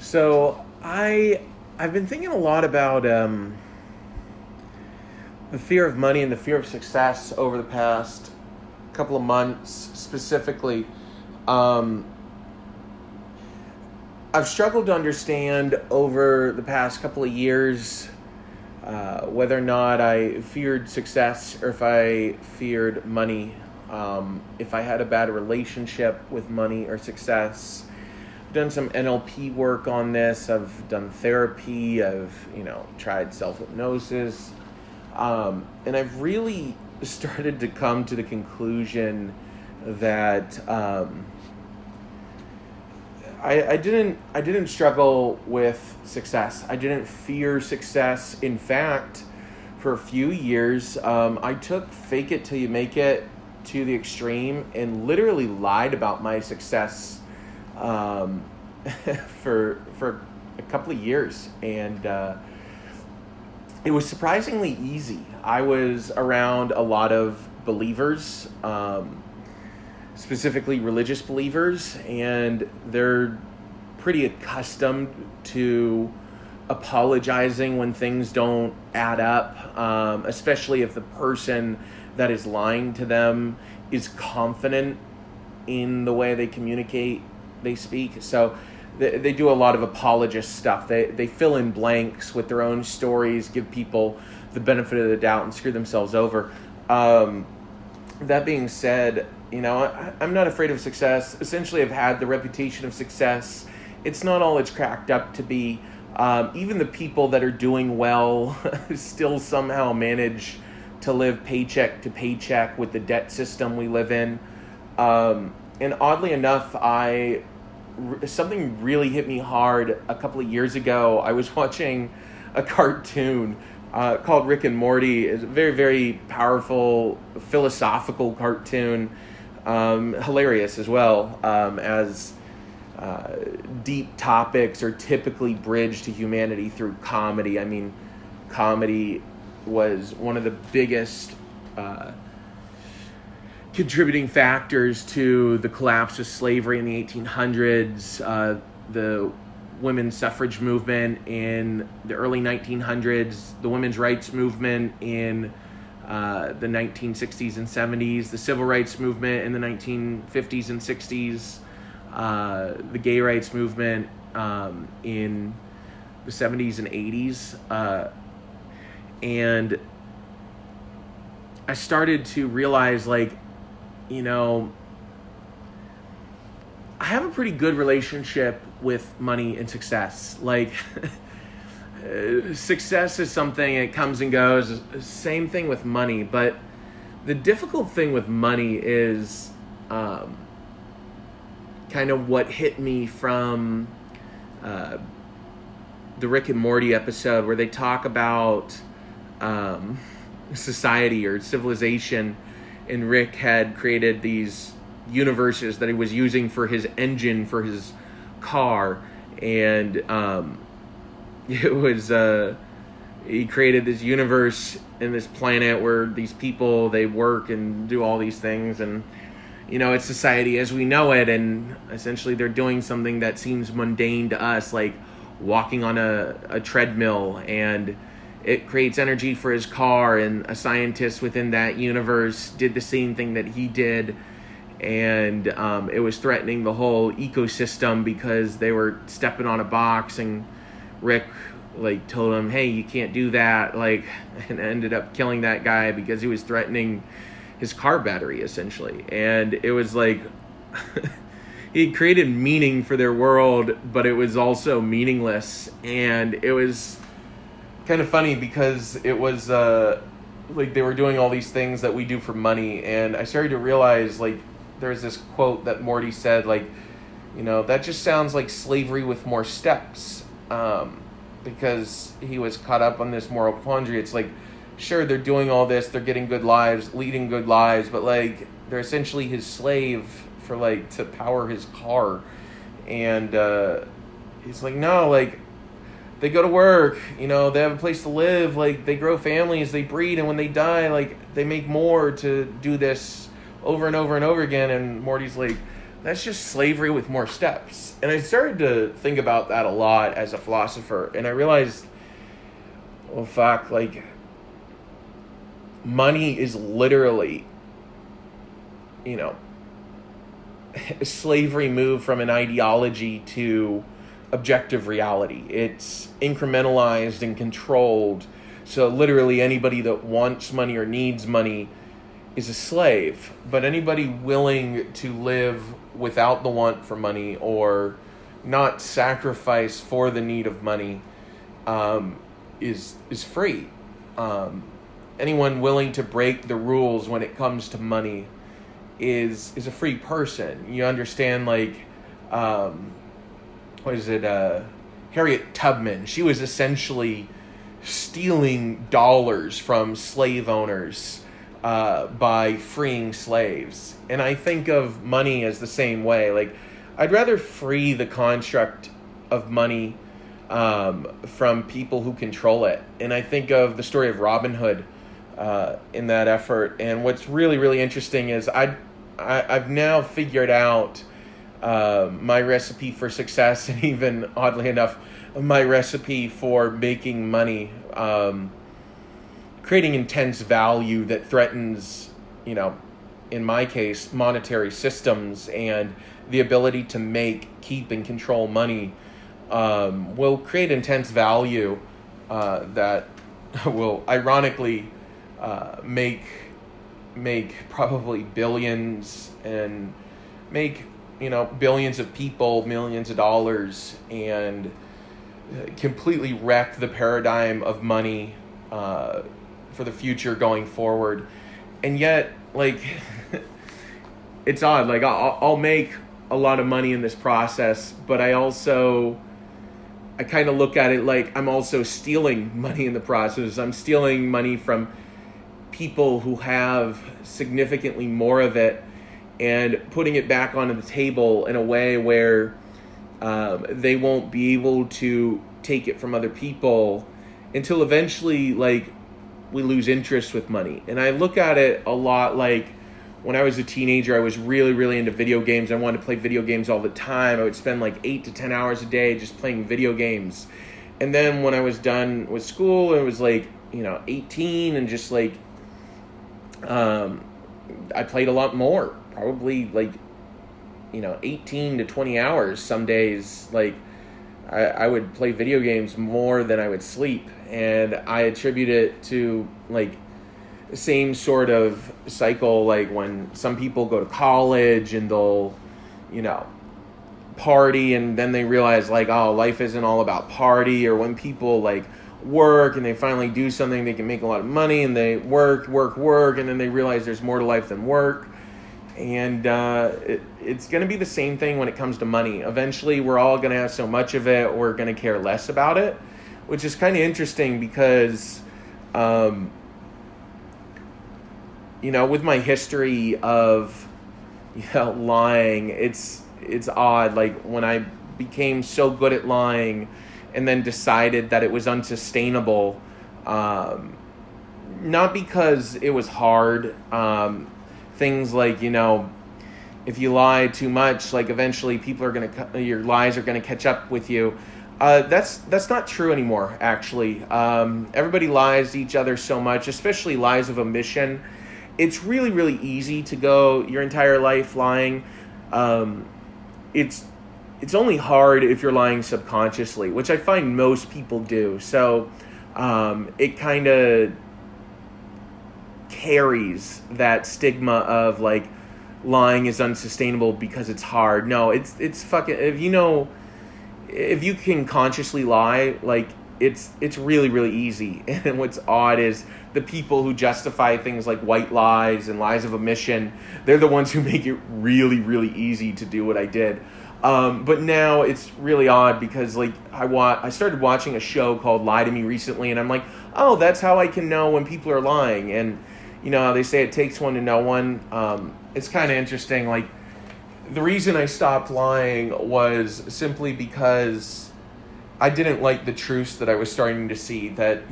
So I've been thinking a lot about the fear of money and the fear of success over the past couple of months specifically. Um, I've struggled to understand over the past couple of years whether or not I feared success or if I feared money. If I had a bad relationship with money or success. I've done some NLP work on this. I've done therapy. I've tried self-hypnosis. And I've really started to come to the conclusion that I didn't struggle with success. I didn't fear success. In fact, for a few years, I took fake it till you make it to the extreme and literally lied about my success for a couple of years, and it was surprisingly easy. I was around a lot of believers, specifically religious believers, and they're pretty accustomed to apologizing when things don't add up, especially if the person that is lying to them is confident in the way they communicate, they speak. So they do a lot of apologist stuff. They fill in blanks with their own stories, give people the benefit of the doubt, and screw themselves over. That being said, I'm not afraid of success. Essentially, I've had the reputation of success. It's not all it's cracked up to be. Even the people that are doing well still somehow manage to live paycheck to paycheck with the debt system we live in. And oddly enough, something really hit me hard a couple of years ago. I was watching a cartoon called Rick and Morty. It's a very, very powerful philosophical cartoon, hilarious as well, as deep topics are typically bridged to humanity through comedy. I mean, comedy was one of the biggest contributing factors to the collapse of slavery in the 1800s, the women's suffrage movement in the early 1900s, the women's rights movement in the 1960s and 70s, the civil rights movement in the 1950s and 60s, the gay rights movement in the 70s and 80s. And I started to realize, I have a pretty good relationship with money and success. Success is something, it comes and goes. Same thing with money. But the difficult thing with money is kind of what hit me from the Rick and Morty episode, where they talk about society or civilization, and Rick had created these universes that he was using for his engine for his car, and it was he created this universe and this planet where these people, they work and do all these things, and it's society as we know it, and essentially they're doing something that seems mundane to us, like walking on a treadmill, and it creates energy for his car, and a scientist within that universe did the same thing that he did, and it was threatening the whole ecosystem because they were stepping on a box, and Rick told him, hey, you can't do that, and ended up killing that guy because he was threatening his car battery, essentially. And it was he created meaning for their world, but it was also meaningless. And it was kind of funny because it was they were doing all these things that we do for money, and I started to realize there's this quote that Morty said, that just sounds like slavery with more steps, because he was caught up on this moral quandary. It's sure, they're doing all this, they're getting good lives, leading good lives, but they're essentially his slave for to power his car. And he's no, they go to work, they have a place to live, they grow families, they breed, and when they die, they make more to do this over and over and over again. And Morty's that's just slavery with more steps. And I started to think about that a lot as a philosopher, and I realized, well, fuck, like, money is literally, you know, slavery moved from an ideology to objective reality. It's incrementalized and controlled. So literally anybody that wants money or needs money is a slave. But anybody willing to live without the want for money or not sacrifice for the need of money is free. Anyone willing to break the rules when it comes to money is a free person. You understand, like, Harriet Tubman. She was essentially stealing dollars from slave owners by freeing slaves. And I think of money as the same way. Like, I'd rather free the construct of money from people who control it. And I think of the story of Robin Hood in that effort. And what's really, really interesting is I've now figured out my recipe for success, and even, oddly enough, my recipe for making money, creating intense value that threatens, you know, in my case, monetary systems and the ability to make, keep, and control money will create intense value that will ironically make probably billions, and make, you know, billions of people millions of dollars, and completely wreck the paradigm of money for the future going forward. And yet, like, it's odd. Like, I'll make a lot of money in this process, but I kind of look at it like I'm also stealing money in the process. I'm stealing money from people who have significantly more of it and putting it back onto the table in a way where they won't be able to take it from other people until eventually, like, we lose interest with money. And I look at it a lot like when I was a teenager, I was really, really into video games. I wanted to play video games all the time. I would spend like 8 to 10 hours a day just playing video games. And then when I was done with school, it was like, 18, and just like, I played a lot more, probably like, 18 to 20 hours some days. Like, I would play video games more than I would sleep. And I attribute it to, like, the same sort of cycle, like when some people go to college and they'll, party, and then they realize, like, oh, life isn't all about party. Or when people, like, work and they finally do something, they can make a lot of money, and they work, and then they realize there's more to life than work. And it's going to be the same thing when it comes to money. Eventually, we're all going to have so much of it, we're going to care less about it, which is kind of interesting because, with my history of, lying, it's odd. Like, when I became so good at lying and then decided that it was unsustainable, not because it was hard, things like, if you lie too much, like, eventually people are your lies are gonna catch up with you. That's not true anymore, actually. Everybody lies to each other so much, especially lies of omission. It's really, really easy to go your entire life lying. It's only hard if you're lying subconsciously, which I find most people do. So it kind of carries that stigma of, like, lying is unsustainable because it's hard. No, it's fucking, if you can consciously lie, like, it's really, really easy. And what's odd is the people who justify things like white lies and lies of omission, they're the ones who make it really, really easy to do what I did. But now it's really odd because, like, I started watching a show called Lie to Me recently, and I'm like, oh, that's how I can know when people are lying. And, they say it takes one to know one. It's kind of interesting. Like, the reason I stopped lying was simply because I didn't like the truths that I was starting to see, that,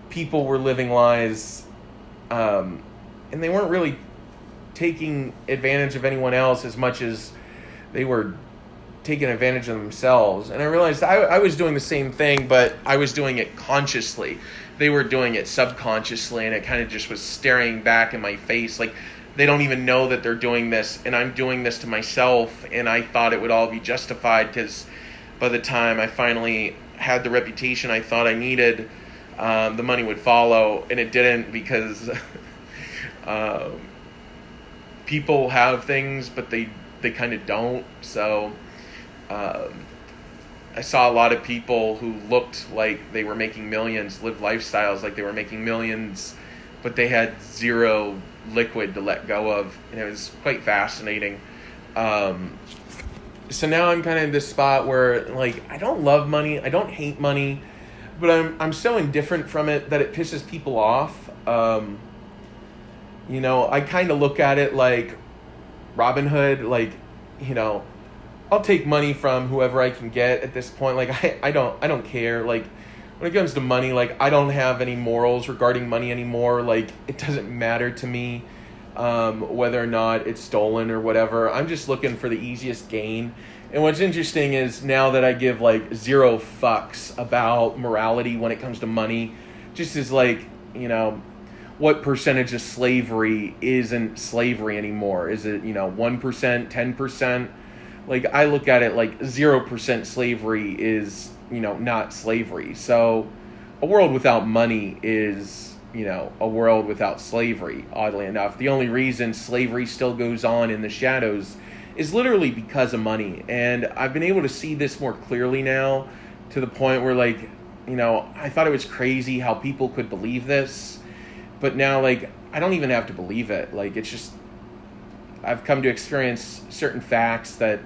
people were living lies, and they weren't really taking advantage of anyone else as much as they were taking advantage of themselves. And I realized I was doing the same thing, but I was doing it consciously. They were doing it subconsciously, and it kind of just was staring back in my face. Like, they don't even know that they're doing this, and I'm doing this to myself, and I thought it would all be justified because by the time I finally had the reputation I thought I needed, the money would follow, and it didn't, because people have things, but they kind of don't. So I saw a lot of people who looked like they were making millions, lived lifestyles like they were making millions, but they had zero liquid to let go of, and it was quite fascinating. So now I'm kind of in this spot where, like, I don't love money, I don't hate money, but I'm so indifferent from it that it pisses people off. You know, I kind of look at it like Robin Hood, like, you know, I'll take money from whoever I can get at this point. Like, I don't care. Like, when it comes to money, like, I don't have any morals regarding money anymore. Like, it doesn't matter to me whether or not it's stolen or whatever. I'm just looking for the easiest gain. And what's interesting is now that I give, like, zero fucks about morality when it comes to money, just as, like, you know, what percentage of slavery isn't slavery anymore? Is it, you know, 1%, 10%? Like, I look at it like 0% slavery is, you know, not slavery. So a world without money is, you know, a world without slavery, oddly enough. The only reason slavery still goes on in the shadows is literally because of money. And I've been able to see this more clearly now, to the point where, like, you know, I thought it was crazy how people could believe this. But now, like, I don't even have to believe it. Like, it's just, I've come to experience certain facts that,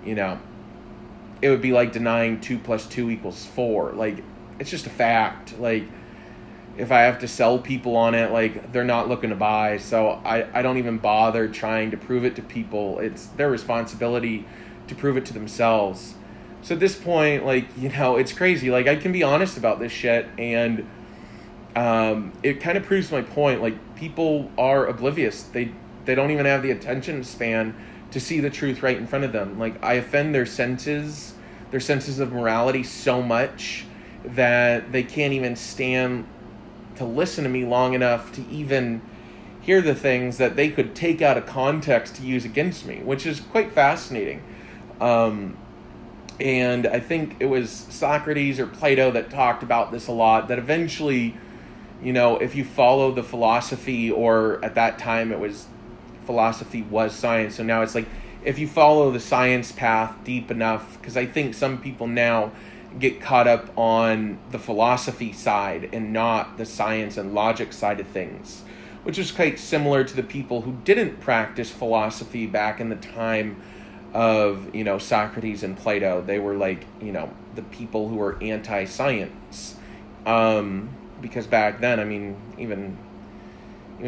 you know, it would be like denying 2 + 2 = 4. Like, it's just a fact. Like, if I have to sell people on it, like, they're not looking to buy. So I don't even bother trying to prove it to people. It's their responsibility to prove it to themselves. So at this point, like, you know, it's crazy. Like, I can be honest about this shit, and it kind of proves my point. Like, people are oblivious. They don't even have the attention span to see the truth right in front of them. Like, I offend their senses of morality so much that they can't even stand to listen to me long enough to even hear the things that they could take out of context to use against me, which is quite fascinating. And I think it was Socrates or Plato that talked about this a lot, that eventually, you know, if you follow the philosophy, or at that time it was, philosophy was science, so now it's like, if you follow the science path deep enough, because I think some people now get caught up on the philosophy side and not the science and logic side of things, which is quite similar to the people who didn't practice philosophy back in the time of, you know, Socrates and Plato. They were like, you know, the people who were anti-science, because back then, I mean, even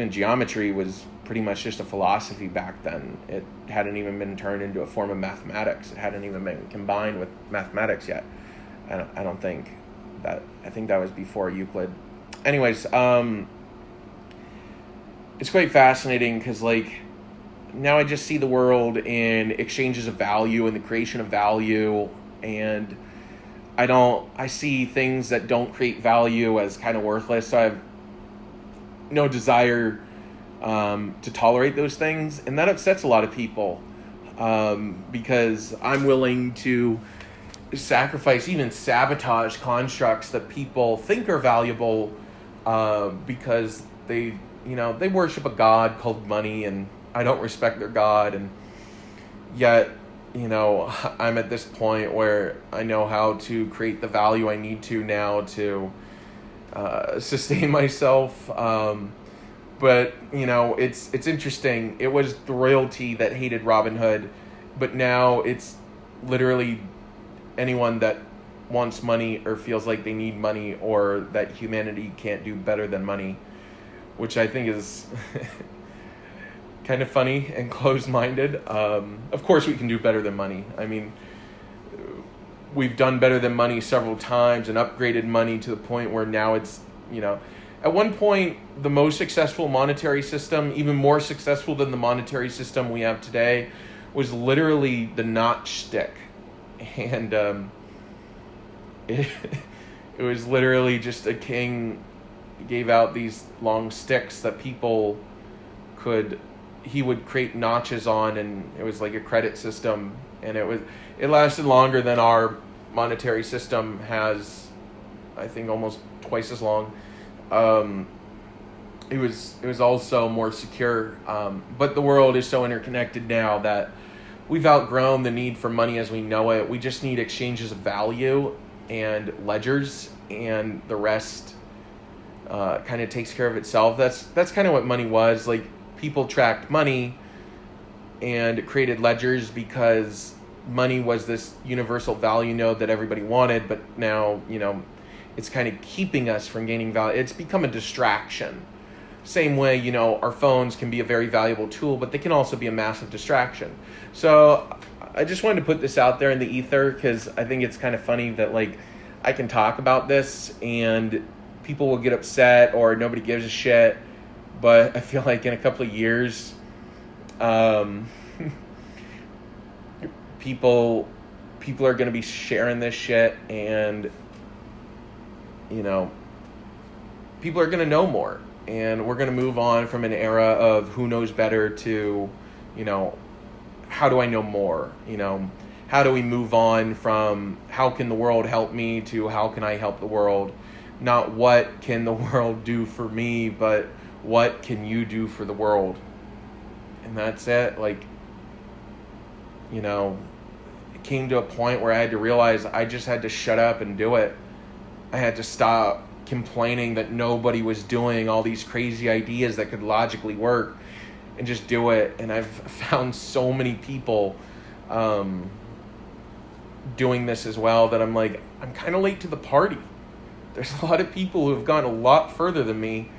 geometry was pretty much just a philosophy back then. It hadn't even been turned into a form of mathematics. It hadn't even been combined with mathematics yet. I don't think that, I think that was before Euclid. Anyways, it's quite fascinating because, like, now I just see the world in exchanges of value and the creation of value, and I see things that don't create value as kind of worthless, so I have no desire to tolerate those things, and that upsets a lot of people, because I'm willing to sacrifice, even sabotage constructs that people think are valuable, because they, you know, they worship a god called money, and I don't respect their god, and yet, you know, I'm at this point where I know how to create the value I need to now to sustain myself. But, you know, it's interesting. It was the royalty that hated Robin Hood, but now it's literally anyone that wants money or feels like they need money, or that humanity can't do better than money, which I think is kind of funny and closed-minded. Of course we can do better than money. I mean, we've done better than money several times and upgraded money to the point where now it's, you know, at one point, the most successful monetary system, even more successful than the monetary system we have today, was literally the notch stick. And it, it was literally just a king gave out these long sticks that he would create notches on, and it was like a credit system, and it lasted longer than our monetary system has, I think almost twice as long. It was also more secure, but the world is so interconnected now that we've outgrown the need for money as we know it. We just need exchanges of value and ledgers, and the rest kind of takes care of itself. That's kind of what money was. Like, people tracked money and created ledgers because money was this universal value node that everybody wanted, but now, it's kind of keeping us from gaining value. It's become a distraction. Same way, our phones can be a very valuable tool, but they can also be a massive distraction. So I just wanted to put this out there in the ether because I think it's kind of funny that, like, I can talk about this and people will get upset or nobody gives a shit. But I feel like in a couple of years, people are going to be sharing this shit, and people are going to know more, and we're going to move on from an era of who knows better to, how do I know more? How do we move on from how can the world help me to how can I help the world? Not what can the world do for me, but what can you do for the world? And that's it. Like, it came to a point where I had to realize I just had to shut up and do it. I had to stop complaining that nobody was doing all these crazy ideas that could logically work and just do it. And I've found so many people doing this as well that I'm like, I'm kind of late to the party. There's a lot of people who have gone a lot further than me,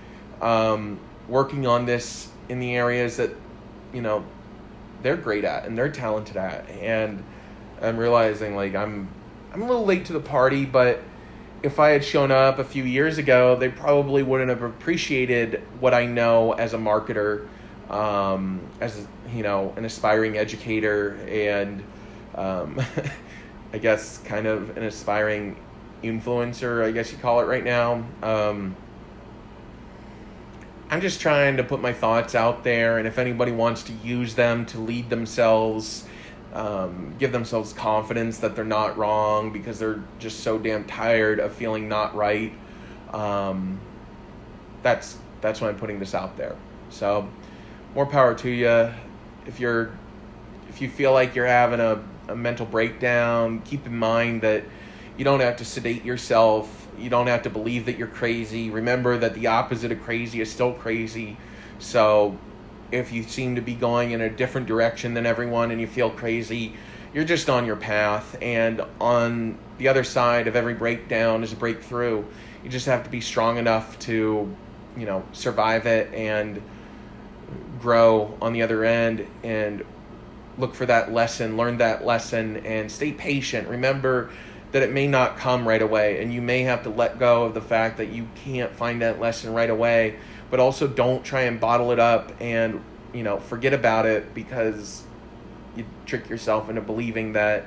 working on this in the areas that, they're great at and they're talented at. And I'm realizing, like, I'm a little late to the party, but if I had shown up a few years ago, they probably wouldn't have appreciated what I know as a marketer, as, an aspiring educator, and I guess kind of an aspiring influencer, I guess you call it right now. I'm just trying to put my thoughts out there, and if anybody wants to use them to lead themselves, give themselves confidence that they're not wrong because they're just so damn tired of feeling not right, that's why I'm putting this out there. So more power to you. If you feel like you're having a mental breakdown, keep in mind that you don't have to sedate yourself. You don't have to believe that you're crazy. Remember that the opposite of crazy is still crazy. So if you seem to be going in a different direction than everyone and you feel crazy, you're just on your path. And on the other side of every breakdown is a breakthrough. You just have to be strong enough to, survive it and grow on the other end and look for that lesson, learn that lesson, and stay patient. Remember that it may not come right away, and you may have to let go of the fact that you can't find that lesson right away, but also don't try and bottle it up and, forget about it because you trick yourself into believing that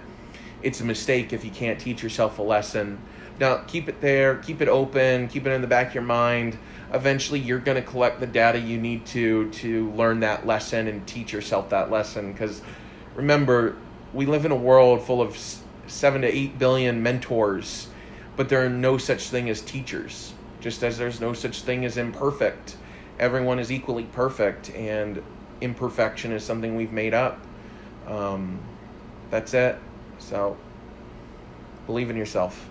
it's a mistake if you can't teach yourself a lesson. Now, keep it there, keep it open, keep it in the back of your mind. Eventually, you're going to collect the data you need to learn that lesson and teach yourself that lesson, because remember, we live in a world full of 7 to 8 billion mentors, but there are no such thing as teachers, just as there's no such thing as imperfect. Everyone is equally perfect, and imperfection is something we've made up. That's it. So believe in yourself.